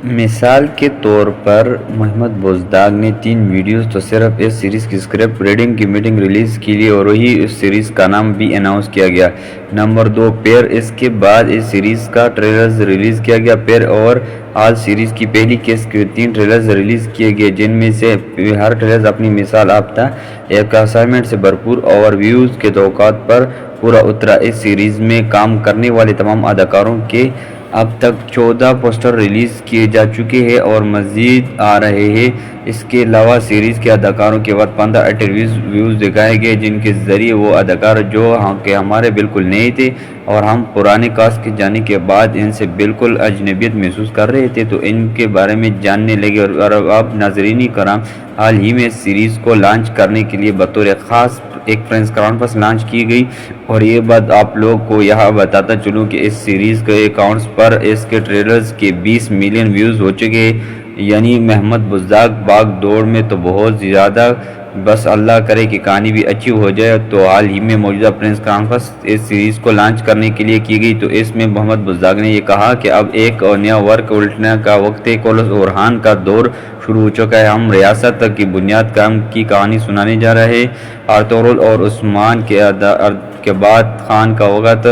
مثال کے طور پر محمد بزدار نے 3 ویڈیوز تو صرف اس سیریز کی اسکرپٹ ریڈنگ کی میٹنگ ریلیز کی لی اور وہی اس سیریز کا نام بھی اناؤنس کیا گیا۔ نمبر 2 پیر۔ اس کے بعد اس سیریز کا ٹریلرز ریلیز کیا گیا۔ پیر اور آل سیریز کی پہلی قسط کے 3 ٹریلرز ریلیز کیے گئے، جن میں سے ہر ٹریلر اپنی مثال یافتہ ایکسائٹمنٹ سے بھرپور اوور ویوز کے توقعات پر پورا اترا۔ اس سیریز میں کام کرنے والے تمام اداکاروں کے اب تک 14 پوسٹر ریلیز کیے جا چکے ہیں اور مزید آ رہے ہیں۔ اس کے علاوہ سیریز کے اداکاروں کے بعد 15 انٹرویوز دکھائے گئے، جن کے ذریعے وہ اداکار جو کہ ہمارے بالکل نئے تھے اور ہم پرانے کاسٹ کے جانے کے بعد ان سے بالکل اجنبیت محسوس کر رہے تھے تو ان کے بارے میں جاننے لگے۔ اور اب ناظرین کرام، حال ہی میں سیریز کو لانچ کرنے کے لیے بطور خاص ایک پریس کانفرنس لانچ کی گئی، اور یہ بات آپ لوگ کو یہاں بتاتا چلوں کہ اس سیریز کے اکاؤنٹس پر اس کے ٹریلرز کے 20 ملین ویوز ہو چکے ہیں، یعنی محمد بزدار باغ دوڑ میں تو بہت زیادہ۔ بس اللہ کرے کہ کہانی بھی اچھی ہو جائے۔ تو حال ہی میں موجودہ پریس کانفرنس اس سیریز کو لانچ کرنے کے لیے کی گئی، تو اس میں محمد بزدار نے یہ کہا کہ اب ایک اور نیا ورق الٹنے کا وقت ہے۔ کولس اور رحان کا دور شروع ہو چکا ہے۔ ہم ریاست کی بنیاد کی کہانی سنانے جا رہے ہیں۔ ارطغرل اور عثمان کے بعد خان کا وقت،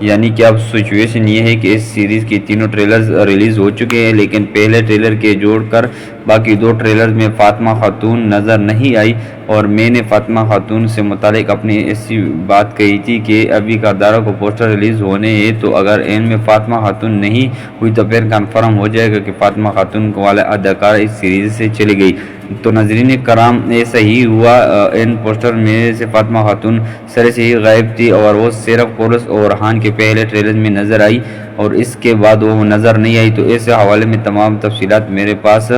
یعنی کہ اب سچویشن یہ ہے کہ اس سیریز کی تینوں ٹریلرز ریلیز ہو چکے ہیں، لیکن پہلے ٹریلر کے جوڑ کر باقی 2 ٹریلرز میں فاطمہ خاتون نظر نہیں آئی، اور میں نے فاطمہ خاتون سے متعلق اپنی ایسی بات کہی تھی کہ ابھی کرداروں کو پوسٹر ریلیز ہونے ہیں، تو اگر ان میں فاطمہ خاتون نہیں ہوئی تو پھر کنفرم ہو جائے گا کہ فاطمہ خاتون والا اداکار اس سیریز سے چلی گئی۔ تو ناظرین کرام، ایسا ہی ہوا۔ ان پوسٹر میں سے فاطمہ خاتون سرے سے ہی غائب تھی اور وہ صرف کولس اور رحان کے پہلے ٹریلر میں نظر آئی اور اس کے بعد وہ نظر نہیں آئی۔ تو اس حوالے میں تمام تفصیلات میرے پاس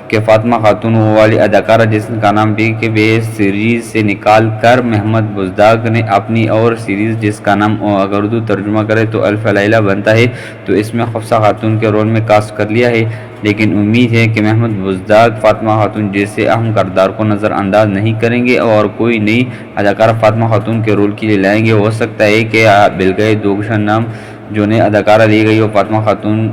کہ فاطمہ خاتون وہ والی اداکارہ جس کا نام بھی کہ اس سیریز سے نکال کر محمد بزدار نے اپنی اور سیریز جس کا نام اگر اردو ترجمہ کرے تو الف لیلہ بنتا ہے، تو اس میں حفصہ خاتون کے رول میں کاسٹ کر لیا ہے۔ لیکن امید ہے کہ محمد بزدار فاطمہ خاتون جیسے اہم کردار کو نظر انداز نہیں کریں گے اور کوئی نئی اداکارہ فاطمہ خاتون کے رول کے لیے لائیں گے۔ ہو سکتا ہے کہ بلگائے دوگشن نام جو نئی اداکارہ لی گئی ہو فاطمہ خاتون،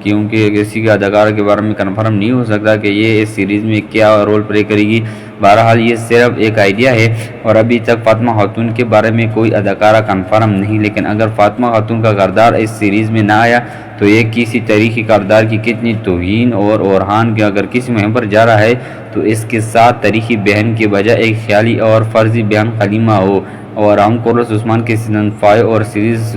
کیونکہ کسی کے اداکارہ کے بارے میں کنفرم نہیں ہو سکتا کہ یہ اس سیریز میں کیا رول پلے کرے گی۔ بہرحال یہ صرف ایک آئیڈیا ہے اور ابھی تک فاطمہ خاتون کے بارے میں کوئی اداکارہ کنفرم نہیں، لیکن اگر فاطمہ خاتون کا کردار اس سیریز میں نہ آیا تو یہ کسی تاریخی کردار کی کتنی توہین، اور رحان کے اگر کسی مہم پر جا رہا ہے تو اس کے ساتھ تاریخی بہن کے بجائے ایک خیالی اور فرضی بہن خلیمہ ہو۔ اور ہم کولس عثمان کے سیزن 5 اور سیریز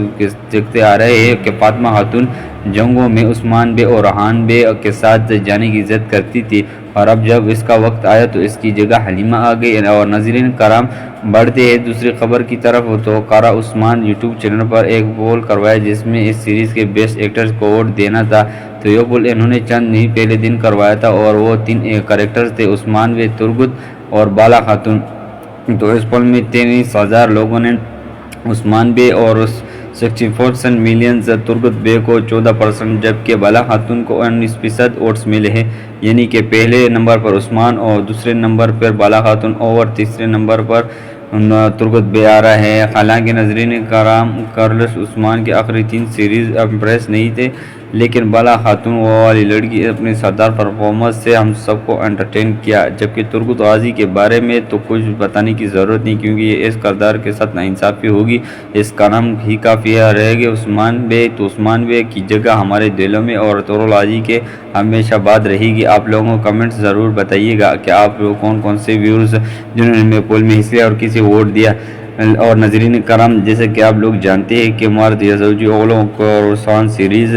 دیکھتے آ رہے ہیں کہ فاطمہ خاتون جنگوں میں عثمان بے اور رحان بے کے ساتھ جانے کی ضد کرتی تھی، اور اب جب اس کا وقت آیا تو اس کی جگہ حلیمہ آ گئی۔ اور ناظرین کرام، بڑھتے ہیں دوسری خبر کی طرف۔ تو قرہ عثمان یوٹیوب چینل پر ایک پول کروایا جس میں اس سیریز کے بیسٹ ایکٹرز کو ووٹ دینا تھا، تو یہ پول انہوں نے چند نہیں پہلے دن کروایا تھا، اور وہ 3 کریکٹرز تھے: عثمان بے، ترگت اور بالا خاتون۔ تو اس پول میں 23,000 لوگوں نے عثمان بے اور 64% ملین ترگت بے کو 14%، جبکہ بالا خاتون کو 19% ووٹس ملے ہیں، یعنی کہ پہلے نمبر پر عثمان اور دوسرے نمبر پر بالا خاتون اور تیسرے نمبر پر ترگت بے آ رہا ہے۔ حالانکہ ناظرین کرام، کولس عثمان کے آخری 3 سیریز امپریس نہیں تھے، لیکن بالا خاتون وہ والی لڑکی اپنی شاندار پرفارمنس سے ہم سب کو انٹرٹین کیا، جبکہ ترگت غازی کے بارے میں تو کچھ بتانے کی ضرورت نہیں، کیونکہ یہ اس کردار کے ساتھ ناانصافی ہوگی، اس کا نام ہی کافی رہے گا عثمان بے۔ تو عثمان بے کی جگہ ہمارے دلوں میں اور ارطغرل غازی کے ہمیشہ بعد رہے گی۔ آپ لوگوں کو کمنٹس ضرور بتائیے گا کہ آپ لوگ کون سے ویورز جنہوں نے پول میں حصہ لیا اور کسی ووٹ دیا۔ اور ناظرین کرام، جیسے کہ آپ لوگ جانتے ہیں کہ مرد یا زوجی اولوں کو رسان سیریز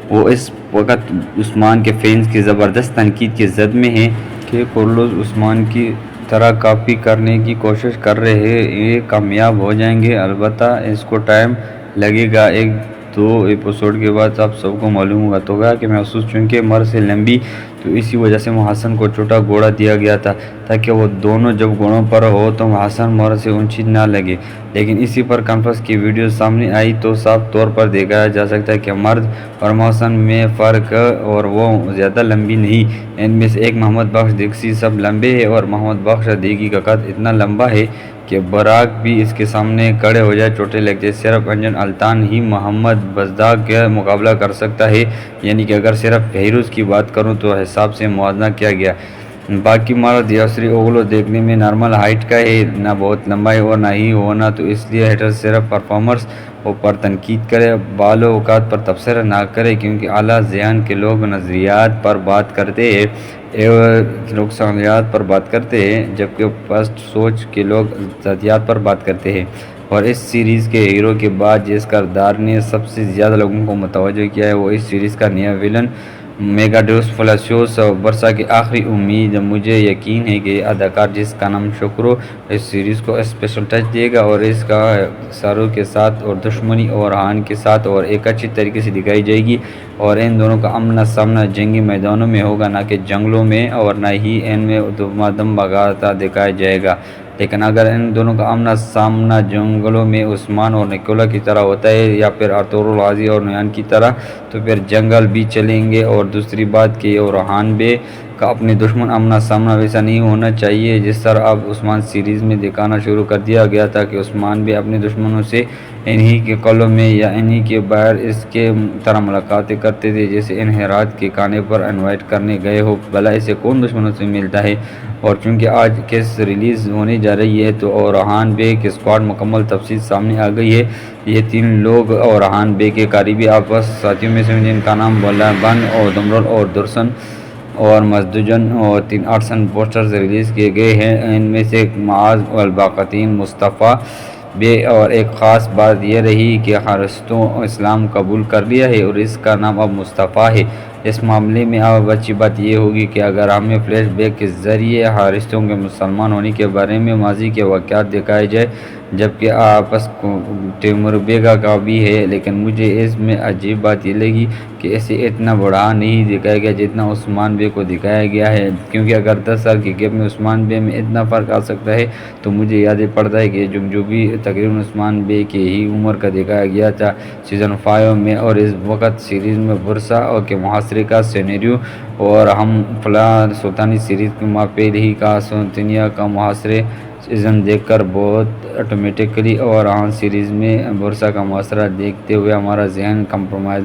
وہ اس وقت عثمان کے فینس کی زبردست تنقید کی زد میں ہیں کہ کولس عثمان کی طرح کاپی کرنے کی کوشش کر رہے ہیں۔ یہ کامیاب ہو جائیں گے، البتہ اس کو ٹائم لگے گا، 1-2 ایپیسوڈ کے بعد آپ سب کو معلوم ہوگا۔ تو گیا کہ محسوس چونکہ مر سے لمبی، تو اسی وجہ سے محسن کو چھوٹا گھوڑا دیا گیا تھا تاکہ وہ دونوں جب گھوڑوں پر ہو تو محسن مر سے اونچی نہ لگے، لیکن اسی پر کانفرنس کی ویڈیو سامنے آئی تو صاف طور پر دیکھا جا سکتا ہے کہ مرد اور محسن میں فرق اور وہ زیادہ لمبی نہیں۔ ان میں سے ایک محمد بخش دیگسی سب لمبے ہیں اور محمد بخش دیگی کا قد اتنا لمبا ہے کہ براق بھی اس کے سامنے کھڑے ہو جائے چوٹیں لگتے، صرف انجن الطان ہی محمد بزدار کا مقابلہ کر سکتا ہے، یعنی کہ اگر صرف فہرست کی بات کروں تو حساب سے موازنہ کیا گیا۔ باقی مرد یسری اوغلو دیکھنے میں نارمل ہائٹ کا ہے، نہ بہت لمبائی اور نہ ہی ہونا، تو اس لیے ہیٹر صرف پرفارمنس پر تنقید کرے، بعض اوقات پر تبصرہ نہ کرے، کیونکہ اعلیٰ ذہن کے لوگ نظریات پر بات کرتے ہیں جبکہ پست سوچ کے لوگ ذاتیات پر بات کرتے ہیں۔ اور اس سیریز کے ہیرو کے بعد جس کردار نے سب سے زیادہ لوگوں کو متوجہ کیا ہے وہ اس سیریز کا نیا ویلن میگاڈوس فلاسیوس برسا کی آخری امید۔ مجھے یقین ہے کہ یہ اداکار جس کا نام شکرو اس سیریز کو اسپیشل ٹچ دے گا اور اس کا سارو کے ساتھ اور دشمنی اور ہان کے ساتھ اور ایک اچھی طریقے سے دکھائی جائے گی، اور ان دونوں کا آمنا سامنا جنگی میدانوں میں ہوگا، نہ کہ جنگلوں میں، اور نہ ہی ان میں دم بھاگتا دکھایا جائے گا۔ لیکن اگر ان دونوں کا آمنا سامنا جنگلوں میں عثمان اور نکولا کی طرح ہوتا ہے یا پھر ارطغرل غازی اور نویان کی طرح، تو پھر جنگل بھی چلیں گے۔ اور دوسری بات کہ اورحان بے کا اپنے دشمن آمنا سامنا ویسا نہیں ہونا چاہیے جس طرح اب عثمان سیریز میں دکھانا شروع کر دیا گیا تھا کہ عثمان بے اپنے دشمنوں سے انہی کے قلعوں میں یا انہی کے باہر اس کے طرح ملاقاتیں کرتے تھے جیسے ان ہرات کے کھانے پر انوائٹ کرنے گئے ہو، بھلا اسے کون دشمنوں سے ملتا ہے۔ اور چونکہ آج کیس ریلیز ہونے جا رہی ہے تو اورحان بے کے اسکواڈ مکمل تفصیل سامنے آ گئی ہے۔ یہ تین لوگ اورحان بے کے قریبی آپس ساتھیوں میں سے جن کا نام بن اور دمرل اور درسن اور مزدجن اور 3 آرٹسن پوسٹرز ریلیز کیے گئے ہیں، ان میں سے معاذ الباقین مصطفیٰ بے، اور ایک خاص بات یہ رہی کہ حارثتوں اسلام قبول کر لیا ہے اور اس کا نام اب مصطفیٰ ہے۔ اس معاملے میں اب اچھی بات یہ ہوگی کہ اگر ہمیں فلیش بیک کے ذریعے حارثتوں کے مسلمان ہونے کے بارے میں ماضی کے واقعات دکھائے جائے، جبکہ آپس تیمور بیگا کا بھی ہے، لیکن مجھے اس میں عجیب بات یہ لگی کہ اسے اتنا بڑا نہیں دکھایا گیا جتنا عثمان بے کو دکھایا گیا ہے، کیونکہ اگر 10 سال کے گیپ میں عثمان بے میں اتنا فرق آ سکتا ہے تو مجھے یاد پڑتا ہے کہ جو بھی تقریباً عثمان بے کی ہی عمر کا دکھایا گیا تھا سیزن 5 میں، اور اس وقت سیریز میں برسا کے محاصرے کا سینیریو اور ہم سلطانی سیریز کے پہلے ہی کا سلطنیہ کا محاصرے سیزن دیکھ کر بہت آٹومیٹکلی اور سیریز میں برسا کا محاصرہ دیکھتے ہوئے ہمارا ذہن کمپرومائز